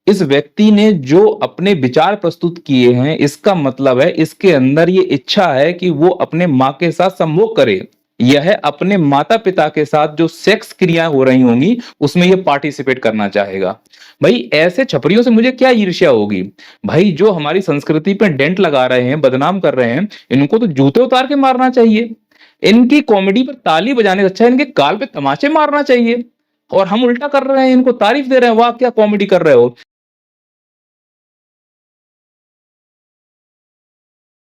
इस व्यक्ति ने जो अपने विचार प्रस्तुत किए हैं, इसका मतलब है इसके अंदर ये इच्छा है कि वो अपने माँ के साथ संभोग करे। यह अपने माता पिता के साथ जो सेक्स क्रिया हो रही होंगी उसमें ये पार्टिसिपेट करना चाहेगा। भाई ऐसे छपरियों से मुझे क्या ईर्ष्या होगी। भाई जो हमारी संस्कृति पे डेंट लगा रहे हैं, बदनाम कर रहे हैं, इनको तो जूते उतार के मारना चाहिए। इनकी कॉमेडी पर ताली बजाने से अच्छा इनके गाल पे तमाचे मारना चाहिए। और हम उल्टा कर रहे हैं, इनको तारीफ दे रहे हैं, वाह क्या कॉमेडी कर रहे हो।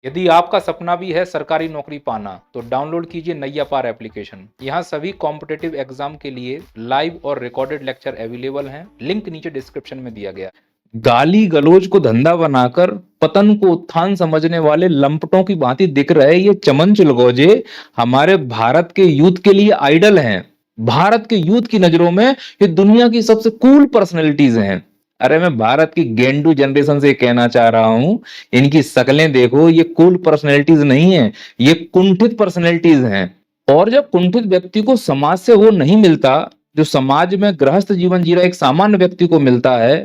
यदि आपका सपना भी है सरकारी नौकरी पाना, तो डाउनलोड कीजिए नैया पार एप्लीकेशन। यहाँ सभी कॉम्पिटिटिव एग्जाम के लिए लाइव और रिकॉर्डेड लेक्चर अवेलेबल हैं। लिंक नीचे डिस्क्रिप्शन में दिया गया है। गाली गलौज को धंधा बनाकर पतन को उत्थान समझने वाले लंपटों की भांति दिख रहे ये चमन चुलगोजे हमारे भारत के यूथ के लिए आइडल हैं। भारत के यूथ की नजरों में ये दुनिया की सबसे कूल पर्सनैलिटीज हैं। अरे मैं भारत की गेंडू जनरेशन से कहना चाह रहा हूं, इनकी शक्लें देखो, ये कूल पर्सनैलिटीज नहीं है, ये कुंठित पर्सनैलिटीज हैं। और जब कुंठित व्यक्ति को समाज से वो नहीं मिलता जो समाज में गृहस्थ जीवन जी रहा एक सामान्य व्यक्ति को मिलता है,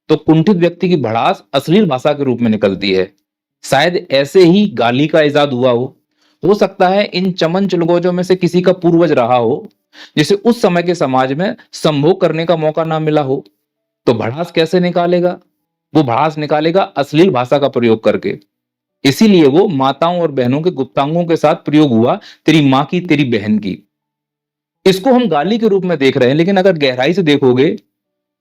तो कुंठित व्यक्ति की भड़ास अश्लील भाषा के रूप में निकलती है। शायद ऐसे ही गाली का इजाद हुआ हो सकता है इन चमन चुलगोजों में से किसी का पूर्वज रहा हो जिसे उस समय के समाज में संभोग करने का मौका ना मिला हो। तो भड़ास कैसे निकालेगा? वो भड़ास निकालेगा अश्लील भाषा का प्रयोग करके। इसीलिए वो माताओं और बहनों के गुप्तांगों के साथ प्रयोग हुआ, तेरी मां की, तेरी बहन की। इसको हम गाली के रूप में देख रहे हैं, लेकिन अगर गहराई से देखोगे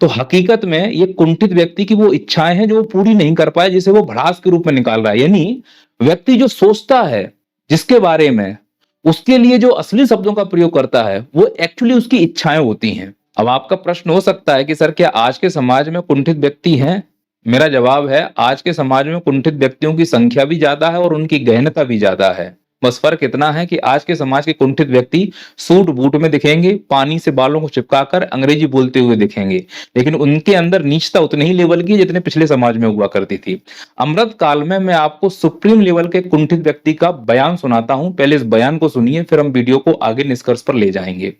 तो हकीकत में ये कुंठित व्यक्ति की वो इच्छाएं हैं जो वो पूरी नहीं कर पाए, जिसे वो भड़ास के रूप में निकाल रहा है। यानी व्यक्ति जो सोचता है जिसके बारे में, उसके लिए जो असली शब्दों का प्रयोग करता है वो एक्चुअली उसकी इच्छाएं होती हैं। अब आपका प्रश्न हो सकता है कि सर क्या आज के समाज में कुंठित व्यक्ति हैं? मेरा जवाब है आज के समाज में कुंठित व्यक्तियों की संख्या भी ज्यादा है और उनकी गहनता भी ज्यादा है। बस फर्क इतना है कि आज के समाज के कुंठित व्यक्ति सूट बूट में दिखेंगे, पानी से बालों को चिपकाकर अंग्रेजी बोलते हुए दिखेंगे, लेकिन उनके अंदर नीचता उतने ही लेवल की जितने पिछले समाज में हुआ करती थी। अमृत काल में मैं आपको सुप्रीम लेवल के कुंठित व्यक्ति का बयान सुनाता हूं। पहले इस बयान को सुनिए, फिर हम वीडियो को आगे निष्कर्ष पर ले जाएंगे।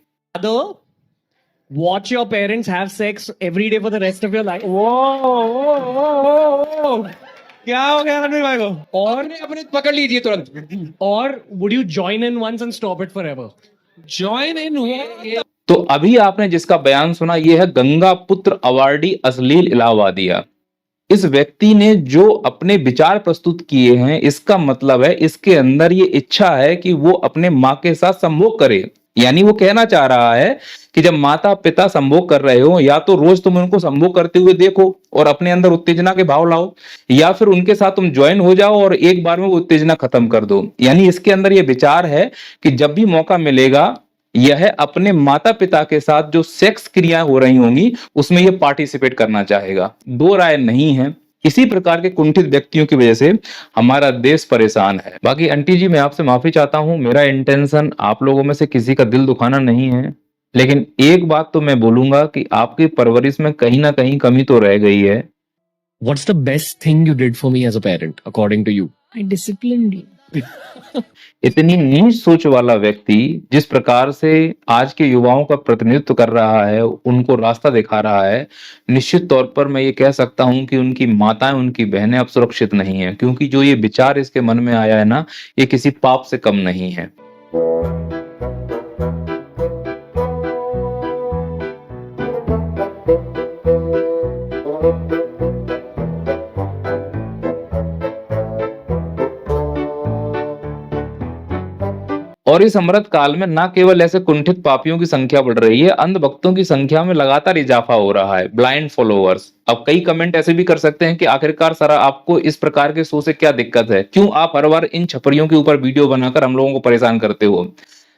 Watch your parents have sex every day for the rest of your life. Whoa. क्या हो गया रणवीर भाई को? और अपने पकड़ लीजिए तुरंत। और would you join in once and stop it forever? Join in तो अभी आपने जिसका बयान सुना ये है गंगा पुत्र अवार्डी अश्लील इलाहाबादिया। इस व्यक्ति ने जो अपने विचार प्रस्तुत किए हैं, इसका मतलब है इसके अंदर ये इच्छा है कि वो अपने माँ के साथ संभोग करे। यानी वो कहना चाह रहा है कि जब माता पिता संभोग कर रहे हो, या तो रोज तुम उनको संभोग करते हुए देखो और अपने अंदर उत्तेजना के भाव लाओ, या फिर उनके साथ तुम ज्वाइन हो जाओ और एक बार में वो उत्तेजना खत्म कर दो। यानी इसके अंदर ये विचार है कि जब भी मौका मिलेगा यह अपने माता पिता के साथ जो सेक्स क्रियाएं हो रही होंगी उसमें यह पार्टिसिपेट करना चाहेगा। दो राय नहीं है। इसी प्रकार के कुंठित व्यक्तियों की वजह से हमारा देश परेशान है। बाकी आंटी जी मैं आपसे माफी चाहता हूं, मेरा इंटेंशन आप लोगों में से किसी का दिल दुखाना नहीं है, लेकिन एक बात तो मैं बोलूंगा कि आपकी परवरिश में कहीं ना कहीं कमी तो रह गई है। What's the best thing you did for me as a parent, according to you? I disciplined you. इतनी नीच सोच वाला व्यक्ति जिस प्रकार से आज के युवाओं का प्रतिनिधित्व कर रहा है, उनको रास्ता दिखा रहा है, निश्चित तौर पर मैं ये कह सकता हूं कि उनकी माताएं, उनकी बहनें अब सुरक्षित नहीं है, क्योंकि जो ये विचार इसके मन में आया है ना, ये किसी पाप से कम नहीं है। और इस अमृत काल में ना केवल ऐसे कुंठित पापियों की संख्या बढ़ रही है, अंध भक्तों की संख्या में लगातार इजाफा हो रहा है। Blind followers. अब कई कमेंट ऐसे भी कर सकते हैं कि आखिरकार सर आपको इस प्रकार के शो से क्या दिक्कत है, क्यों आप हर बार इन छपरियों के ऊपर वीडियो बनाकर हम लोगों को परेशान करते हो।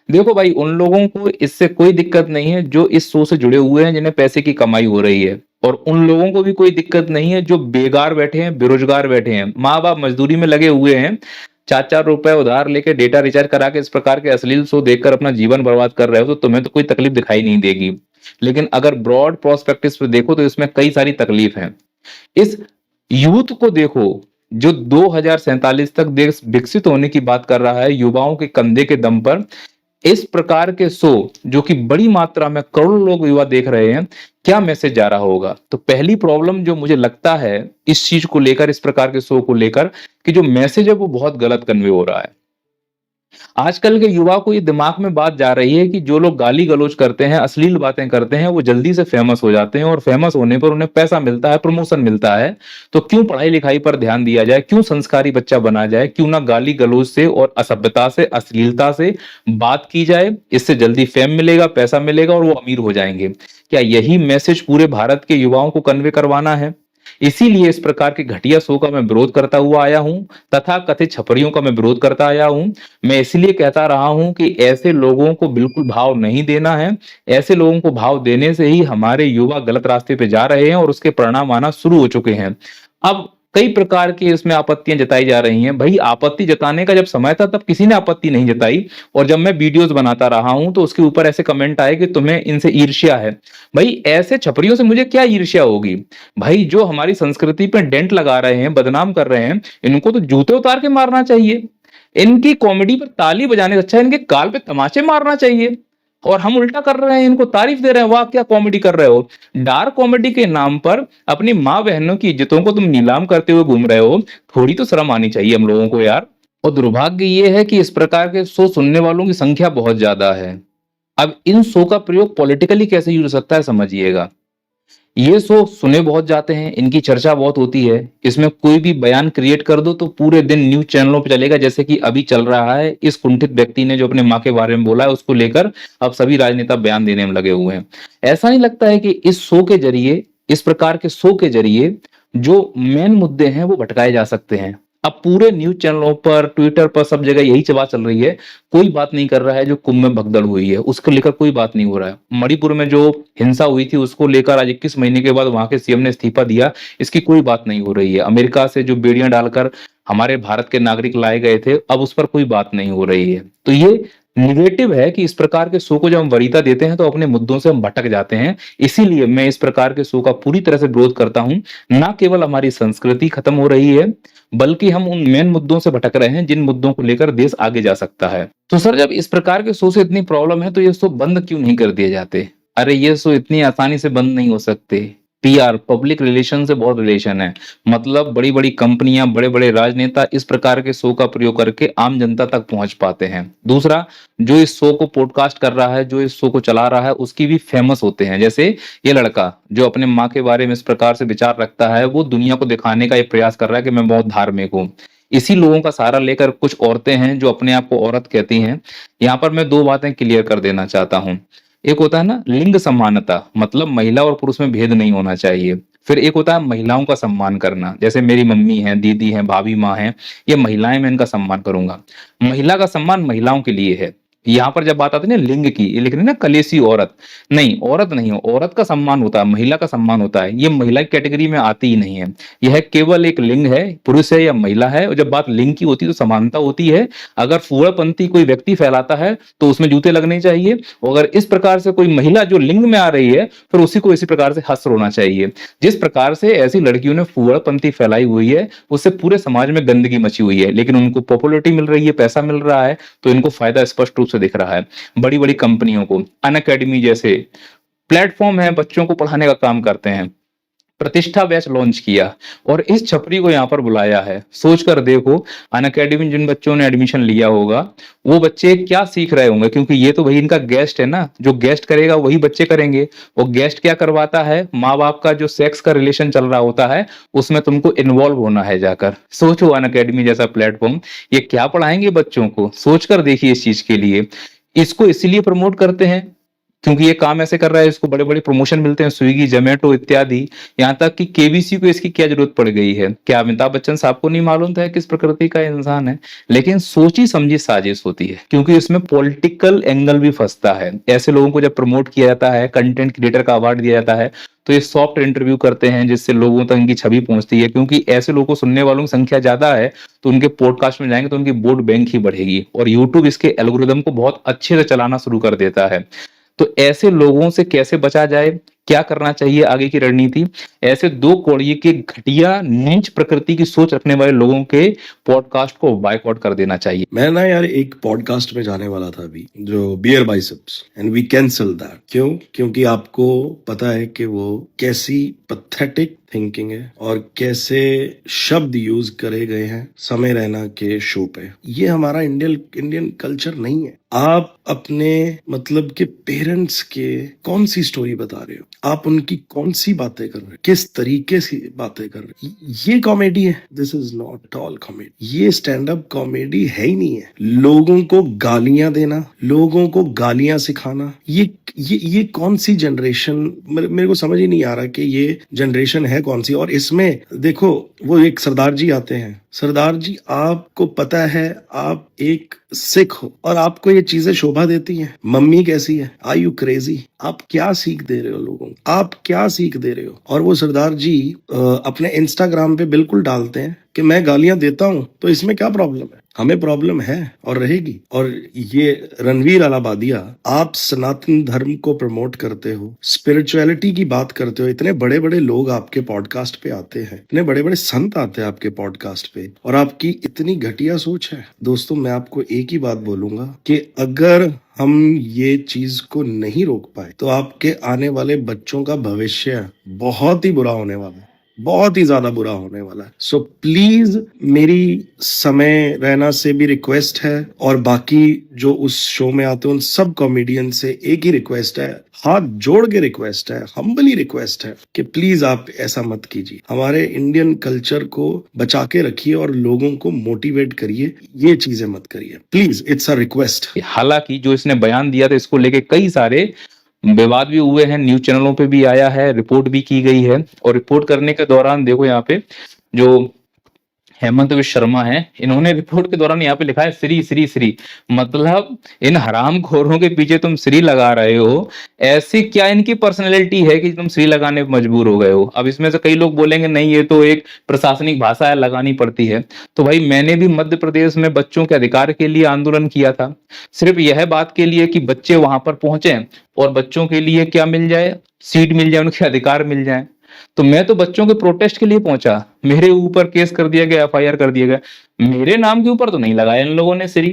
देखो भाई, उन लोगों को इससे कोई दिक्कत नहीं है जो इस शो से जुड़े हुए हैं, जिन्हें पैसे की कमाई हो रही है, और उन लोगों को भी कोई दिक्कत नहीं है जो बेकार बैठे हैं, बेरोजगार बैठे हैं, माँ बाप मजदूरी में लगे हुए हैं, 4-4 रुपए उधार लेके डेटा रिचार्ज करा के इस प्रकार के अश्लील शो देखकर अपना जीवन बर्बाद कर रहे हो, तो तुम्हें तो कोई तकलीफ दिखाई नहीं देगी। लेकिन अगर ब्रॉड प्रोस्पेक्टिव पे देखो तो इसमें कई सारी तकलीफ हैं। इस यूथ को देखो जो 2047 तक देश विकसित होने की बात कर रहा है, युवाओं के कंधे के दम पर इस प्रकार के शो जो कि बड़ी मात्रा में करोड़ों लोग युवा देख रहे हैं, क्या मैसेज जा रहा होगा? तो पहली प्रॉब्लम जो मुझे लगता है इस चीज को लेकर, इस प्रकार के शो को लेकर, कि जो मैसेज है वो बहुत गलत कन्वे हो रहा है। आजकल के युवा को ये दिमाग में बात जा रही है कि जो लोग गाली गलौज करते हैं, अश्लील बातें करते हैं, वो जल्दी से फेमस हो जाते हैं और फेमस होने पर उन्हें पैसा मिलता है, प्रमोशन मिलता है। तो क्यों पढ़ाई लिखाई पर ध्यान दिया जाए, क्यों संस्कारी बच्चा बना जाए, क्यों ना गाली गलौज से और असभ्यता से, अश्लीलता से बात की जाए। इससे जल्दी फेम मिलेगा, पैसा मिलेगा और वो अमीर हो जाएंगे। क्या यही मैसेज पूरे भारत के युवाओं को कन्वे करवाना है? इसीलिए इस प्रकार के घटिया शो का मैं विरोध करता हुआ आया हूं, तथा कथित छपरियों का मैं विरोध करता आया हूं। मैं इसलिए कहता रहा हूं कि ऐसे लोगों को बिल्कुल भाव नहीं देना है। ऐसे लोगों को भाव देने से ही हमारे युवा गलत रास्ते पे जा रहे हैं और उसके परिणाम आना शुरू हो चुके हैं। अब कई प्रकार की इसमें आपत्तियां जताई जा रही हैं। भाई, आपत्ति जताने का जब समय था तब किसी ने आपत्ति नहीं जताई, और जब मैं वीडियोस बनाता रहा हूं तो उसके ऊपर ऐसे कमेंट आए कि तुम्हें इनसे ईर्ष्या है। भाई, ऐसे छपरियों से मुझे क्या ईर्ष्या होगी? भाई, जो हमारी संस्कृति पे डेंट लगा रहे हैं, बदनाम कर रहे हैं, इनको तो जूते उतार के मारना चाहिए। इनकी कॉमेडी पर ताली बजाने से अच्छा इनके गाल पे तमाचे मारना चाहिए। और हम उल्टा कर रहे हैं, इनको तारीफ दे रहे हैं, वाह क्या कॉमेडी कर रहे हो। डार्क कॉमेडी के नाम पर अपनी माँ बहनों की इज्जतों को तुम नीलाम करते हुए घूम रहे हो। थोड़ी तो शर्म आनी चाहिए हम लोगों को यार। और दुर्भाग्य ये है कि इस प्रकार के शो सुनने वालों की संख्या बहुत ज्यादा है। अब इन शो का प्रयोग पॉलिटिकली कैसे यूज हो सकता है, समझिएगा। ये शो सुने बहुत जाते हैं, इनकी चर्चा बहुत होती है। इसमें कोई भी बयान क्रिएट कर दो तो पूरे दिन न्यूज चैनलों पे चलेगा, जैसे कि अभी चल रहा है। इस कुंठित व्यक्ति ने जो अपने माँ के बारे में बोला है, उसको लेकर अब सभी राजनेता बयान देने में लगे हुए हैं। ऐसा नहीं लगता है कि इस शो के जरिए, इस प्रकार के शो के जरिए जो मेन मुद्दे हैं वो भटकाए जा सकते हैं? अब पूरे न्यूज चैनलों पर, ट्विटर पर, सब जगह यही चर्चा चल रही है। कोई बात नहीं कर रहा है जो कुंभ में भगदड़ हुई है उसको लेकर, कोई बात नहीं हो रहा है। मणिपुर में जो हिंसा हुई थी उसको लेकर आज 21 महीने के बाद वहां के सीएम ने इस्तीफा दिया, इसकी कोई बात नहीं हो रही है। अमेरिका से जो बेड़ियां डालकर हमारे भारत के नागरिक लाए गए थे, अब उस पर कोई बात नहीं हो रही है। तो ये निगेटिव है कि इस प्रकार के शो को जब हम वरीयता देते हैं तो अपने मुद्दों से हम भटक जाते हैं। इसीलिए मैं इस प्रकार के शो का पूरी तरह से विरोध करता हूं। ना केवल हमारी संस्कृति खत्म हो रही है, बल्कि हम उन मेन मुद्दों से भटक रहे हैं जिन मुद्दों को लेकर देश आगे जा सकता है। तो सर, जब इस प्रकार के शो से इतनी प्रॉब्लम है तो ये शो बंद क्यों नहीं कर दिए जाते? अरे, ये शो इतनी आसानी से बंद नहीं हो सकते। पीआर, पब्लिक रिलेशन से बहुत रिलेशन है। मतलब बड़ी बड़ी कंपनियां, बड़े बड़े राजनेता इस प्रकार के शो का प्रयोग करके आम जनता तक पहुंच पाते हैं। दूसरा, जो इस शो को पॉडकास्ट कर रहा है, जो इस शो को चला रहा है, उसकी भी फेमस होते हैं। जैसे ये लड़का जो अपने माँ के बारे में इस प्रकार से विचार रखता है, वो दुनिया को दिखाने का एक प्रयास कर रहा है कि मैं बहुत धार्मिक हूँ। इसी लोगों का सहारा लेकर कुछ औरतें हैं जो अपने आप को औरत कहती हैं। यहाँ पर मैं दो बातें क्लियर कर देना चाहता हूँ। एक होता है ना लिंग समानता, मतलब महिला और पुरुष में भेद नहीं होना चाहिए। फिर एक होता है महिलाओं का सम्मान करना, जैसे मेरी मम्मी है, दीदी है, भाभी, माँ है, ये महिलाएं, मैं इनका सम्मान करूंगा। महिला का सम्मान महिलाओं के लिए है। यहाँ पर जब बात आती है ना लिंग की, ये लिख रहे ना कलेसी औरत, नहीं, औरत नहीं हो, औरत का सम्मान होता है, महिला का सम्मान होता है। ये महिला की कैटेगरी में आती ही नहीं है। यह केवल एक लिंग है, पुरुष है या महिला है। और जब बात लिंग की होती है तो समानता होती है। अगर फूहड़पंथी कोई व्यक्ति फैलाता है तो उसमें जूते लगने चाहिए, और अगर इस प्रकार से कोई महिला जो लिंग में आ रही है फिर उसी को इसी प्रकार से हंस रोना चाहिए। जिस प्रकार से ऐसी लड़कियों ने फूहड़पंथी फैलाई हुई है, उससे पूरे समाज में गंदगी मची हुई है, लेकिन उनको पॉपुलैरिटी मिल रही है, पैसा मिल रहा है, तो इनको फायदा स्पष्ट रूप से दिख रहा है। बड़ी बड़ी कंपनियों को, अनअकैडमी जैसे प्लेटफॉर्म है, बच्चों को पढ़ाने का काम करते हैं, प्रतिष्ठा बैच लॉन्च किया और इस छपरी को यहाँ पर बुलाया है। सोचकर देखो, अनअकैडमी जिन बच्चों ने एडमिशन लिया होगा वो बच्चे क्या सीख रहे होंगे, क्योंकि ये तो वही इनका गेस्ट है ना, जो गेस्ट करेगा वही बच्चे करेंगे। और गेस्ट क्या करवाता है, माँ बाप का जो सेक्स का रिलेशन चल रहा होता है उसमें तुमको इन्वॉल्व होना है जाकर। सोचो, अनअकैडमी जैसा प्लेटफॉर्म ये क्या पढ़ाएंगे बच्चों को, सोचकर देखिए इस चीज के लिए। इसको इसलिए प्रमोट करते हैं क्योंकि ये काम ऐसे कर रहा है, इसको बड़े बड़े प्रमोशन मिलते हैं, स्विगी, जोमेटो इत्यादि। यहाँ तक कि केबीसी को इसकी क्या जरूरत पड़ गई है? क्या अमिताभ बच्चन साहब को नहीं मालूम था किस प्रकृति का इंसान है? लेकिन सोची समझी साजिश होती है, क्योंकि इसमें पॉलिटिकल एंगल भी फंसता है। ऐसे लोगों को जब प्रमोट किया जाता है, कंटेंट क्रिएटर का अवार्ड दिया जाता है, तो ये सॉफ्ट इंटरव्यू करते हैं जिससे लोगों तक इनकी छवि पहुंचती है। क्योंकि ऐसे लोगों को सुनने वालों की संख्या ज्यादा है तो उनके पॉडकास्ट में जाएंगे तो उनकी वोट बैंक ही बढ़ेगी, और यूट्यूब इसके एल्गोरिदम को बहुत अच्छे से चलाना शुरू कर देता है। तो ऐसे लोगों से कैसे बचा जाए, क्या करना चाहिए आगे की रणनीति। ऐसे दो कौड़िए के घटिया नीच प्रकृति की सोच रखने वाले लोगों के पॉडकास्ट को बायकॉट कर देना चाहिए। मैं ना यार एक पॉडकास्ट में जाने वाला था अभी, जो beer biceps, and we cancel that. क्यों? क्योंकि आपको पता है कि वो कैसी पथेटिक थिंकिंग है और कैसे शब्द यूज करे गए हैं समय रैना के शो पे। ये हमारा इंडियन कल्चर नहीं है। आप अपने मतलब के पेरेंट्स के कौन सी स्टोरी बता रहे हो, आप उनकी कौन सी बातें कर रहे हो, किस तरीके से बातें कर रहे हो। ये कॉमेडी है? This is not all comedy. ये स्टैंड अप कॉमेडी है ही नहीं है। लोगों को गालियां देना, लोगों को गालियां सिखाना, ये कौन सी जनरेशन, मेरे को समझ ही नहीं आ रहा कि ये जनरेशन है कौन सी। और इसमें देखो, वो एक सरदार जी आते हैं। सरदार जी, आपको पता है आप एक सिख हो और आपको ये चीजें शोभा देती हैं। मम्मी कैसी है? Are you crazy? आप क्या सीख दे रहे हो लोगों को? आप क्या सीख दे रहे हो? और वो सरदार जी अपने इंस्टाग्राम पे बिल्कुल डालते हैं कि मैं गालियां देता हूं, तो इसमें क्या प्रॉब्लम है? हमें प्रॉब्लम है और रहेगी। और ये रणवीर अलाहाबादिया, आप सनातन धर्म को प्रमोट करते हो, स्पिरिचुअलिटी की बात करते हो, इतने बड़े बड़े लोग आपके पॉडकास्ट पे आते हैं, इतने बड़े बड़े संत आते हैं आपके पॉडकास्ट पे, और आपकी इतनी घटिया सोच है। दोस्तों, मैं आपको एक ही बात बोलूंगा कि अगर हम ये चीज को नहीं रोक पाए तो आपके आने वाले बच्चों का भविष्य बहुत ही बुरा होने वाला है, बहुत ही ज्यादा बुरा होने वाला है। सो प्लीज, मेरी समय रैना से भी रिक्वेस्ट है और बाकी जो उस शो में आते हैं उन सब कॉमेडियन से एक ही रिक्वेस्ट है, हाथ जोड़ के रिक्वेस्ट है, हम्बली रिक्वेस्ट है कि प्लीज आप ऐसा मत कीजिए। हमारे इंडियन कल्चर को बचा के रखिए और लोगों को मोटिवेट करिए, ये चीजें मत करिए प्लीज, इट्स अ रिक्वेस्ट। हालांकि जो इसने बयान दिया था, इसको लेके कई सारे विवाद भी हुए हैं, न्यूज चैनलों पे भी आया है, रिपोर्ट भी की गई है। और रिपोर्ट करने के दौरान देखो, यहाँ पे जो हेमंत विश्व शर्मा है, इन्होंने रिपोर्ट के दौरान यहाँ पे लिखा है श्री श्री श्री। मतलब इन हरामखोरों के पीछे तुम श्री लगा रहे हो, ऐसी क्या इनकी पर्सनैलिटी है कि तुम श्री लगाने पे मजबूर हो गए हो। अब इसमें से कई लोग बोलेंगे नहीं, ये तो एक प्रशासनिक भाषा है, लगानी पड़ती है। तो भाई, मैंने भी मध्य प्रदेश में बच्चों के अधिकार के लिए आंदोलन किया था, सिर्फ यह बात के लिए कि बच्चे वहां पर पहुंचे और बच्चों के लिए क्या मिल जाए, सीट मिल जाए, उनके अधिकार मिल जाए। तो मैं तो बच्चों के प्रोटेस्ट के लिए पहुंचा, मेरे ऊपर केस कर दिया गया, एफआईआर कर दिया गया। मेरे नाम के ऊपर तो नहीं लगाया इन लोगों ने श्री।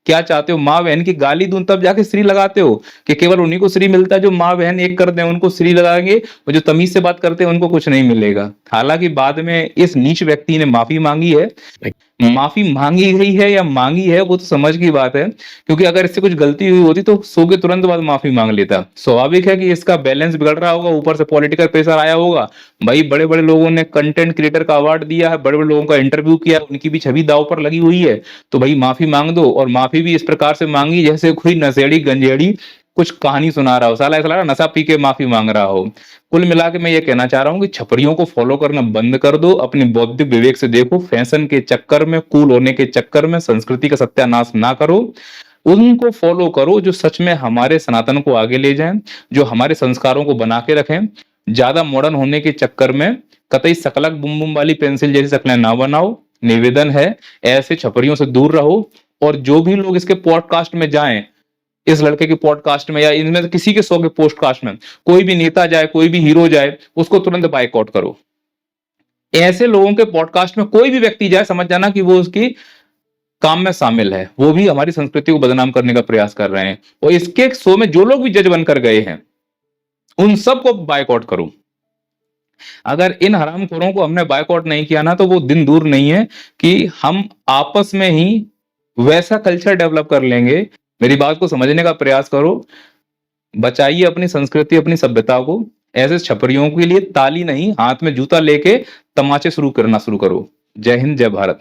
क्या चाहते हो, माँ बहन की गाली दूं तब जाके श्री लगाते हो कि केवल उन्हीं को श्री मिलता है जो माँ बहन एक कर दें, उनको श्री लगाएंगे, और जो तमीज से बात करते हैं उनको कुछ नहीं मिलेगा। हालांकि बाद में इस नीच व्यक्ति ने माफी मांगी है। माफी मांगी गई है या मांगी है वो तो समझ की बात है, क्योंकि अगर इससे कुछ गलती हुई होती तो सो के तुरंत बाद माफी मांग लेता। स्वाभाविक है कि इसका बैलेंस बिगड़ रहा होगा, ऊपर से पॉलिटिकल प्रेशर आया होगा। भाई, बड़े बड़े लोगों ने कंटेंट क्रिएटर का अवार्ड दिया है, बड़े बड़े लोगों का इंटरव्यू किया, उनकी भी छवि दांव पर लगी हुई है। तो भाई माफी मांग दो, और माफी भी इस प्रकार से मांगी जैसे कोई नशेड़ी गंजेड़ी कुछ कहानी सुना रहा हो, साला ऐसा लग रहा नशा पी के माफी मांग रहा हो। कुल मिला के मैं ये कहना चाह रहा हूँ कि छपरियों को फॉलो करना बंद कर दो, अपनी बौद्धिक विवेक से देखो, फैशन के चक्कर में, कूल होने के चक्कर में संस्कृति का सत्यानाश ना करो। उनको फॉलो करो जो सच में हमारे सनातन को आगे ले जाएं, जो हमारे संस्कारों को बना के रखें। ज्यादा मॉडर्न होने के चक्कर में कतई सकलक बुम बुम वाली पेंसिल जैसी शक्लें ना बनाओ। निवेदन है, ऐसे छपरियों से दूर रहो। और जो भी लोग इसके पॉडकास्ट में जाएं, इस लड़के के पॉडकास्ट में या इनमें से किसी के 100 के पॉडकास्ट में कोई भी नेता जाए, कोई भी हीरो जाए, उसको तुरंत बाइकआउट करो। ऐसे लोगों के पॉडकास्ट में कोई भी व्यक्ति जाए, समझ जाना कि वो उसकी काम में शामिल है, वो भी हमारी संस्कृति को बदनाम करने का प्रयास कर रहे हैं। और इसके शो में जो लोग भी जज बनकर गए हैं, उन सबको बाइकआउट करो। अगर इन हरामखोरों को हमने बाइकआउट नहीं किया ना, तो वो दिन दूर नहीं है कि हम आपस में ही वैसा कल्चर डेवलप कर लेंगे। मेरी बात को समझने का प्रयास करो, बचाइए अपनी संस्कृति, अपनी सभ्यता को। ऐसे छपरियों के लिए ताली नहीं, हाथ में जूता लेके तमाचे शुरू करना शुरू करो। जय हिंद, जय भारत।